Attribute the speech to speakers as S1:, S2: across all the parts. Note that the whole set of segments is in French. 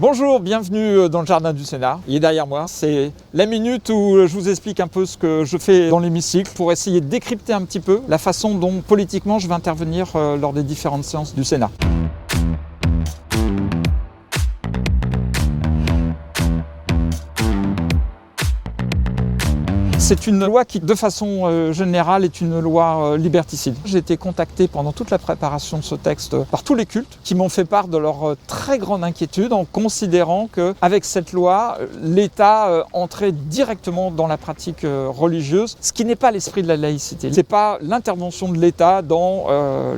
S1: Bonjour, bienvenue dans le jardin du Sénat. Il est derrière moi. C'est la minute où je vous explique un peu ce que je fais dans l'hémicycle pour essayer de décrypter un petit peu la façon dont politiquement je vais intervenir lors des différentes séances du Sénat. C'est une loi qui, de façon générale, est une loi liberticide. J'ai été contacté pendant toute la préparation de ce texte par tous les cultes qui m'ont fait part de leur très grande inquiétude en considérant qu'avec cette loi, l'État entrait directement dans la pratique religieuse, ce qui n'est pas l'esprit de la laïcité. Ce n'est pas l'intervention de l'État dans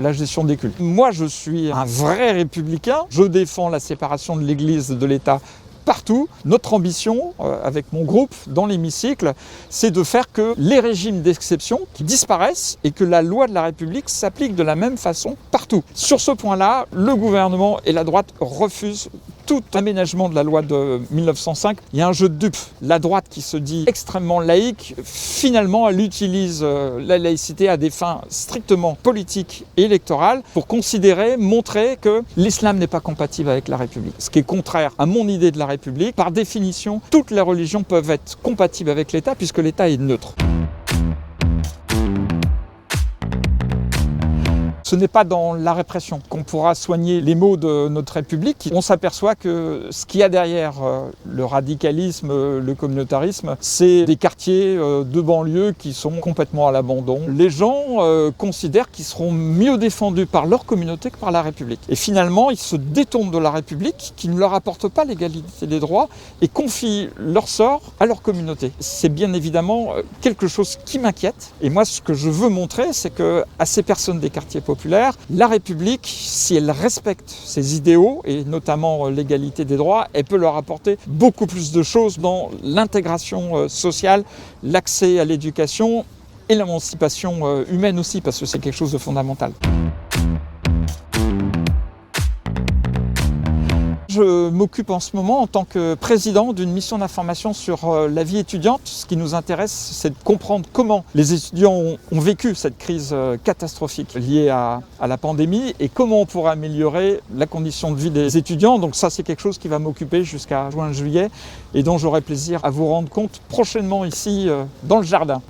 S1: la gestion des cultes. Moi, je suis un vrai républicain. Je défends la séparation de l'Église de l'État partout. Notre ambition, avec mon groupe dans l'hémicycle, c'est de faire que les régimes d'exception disparaissent et que la loi de la République s'applique de la même façon partout. Sur ce point-là, le gouvernement et la droite refusent tout aménagement de la loi de 1905. Il y a un jeu de dupes. La droite qui se dit extrêmement laïque, finalement, elle utilise la laïcité à des fins strictement politiques et électorales pour montrer que l'islam n'est pas compatible avec la République. Ce qui est contraire à mon idée de la République. Par définition, toutes les religions peuvent être compatibles avec l'État puisque l'État est neutre. Ce n'est pas dans la répression qu'on pourra soigner les maux de notre République. On s'aperçoit que ce qu'il y a derrière le radicalisme, le communautarisme, c'est des quartiers de banlieue qui sont complètement à l'abandon. Les gens considèrent qu'ils seront mieux défendus par leur communauté que par la République. Et finalement, ils se détournent de la République qui ne leur apporte pas l'égalité des droits et confient leur sort à leur communauté. C'est bien évidemment quelque chose qui m'inquiète. Et moi, ce que je veux montrer, c'est qu'à ces personnes des quartiers populaires, la République, si elle respecte ses idéaux, et notamment l'égalité des droits, elle peut leur apporter beaucoup plus de choses dans l'intégration sociale, l'accès à l'éducation et l'émancipation humaine aussi, parce que c'est quelque chose de fondamental. Je m'occupe en ce moment en tant que président d'une mission d'information sur la vie étudiante. Ce qui nous intéresse, c'est de comprendre comment les étudiants ont vécu cette crise catastrophique liée à la pandémie et comment on pourrait améliorer la condition de vie des étudiants. Donc ça, c'est quelque chose qui va m'occuper jusqu'à juin-juillet et dont j'aurai plaisir à vous rendre compte prochainement ici dans le jardin.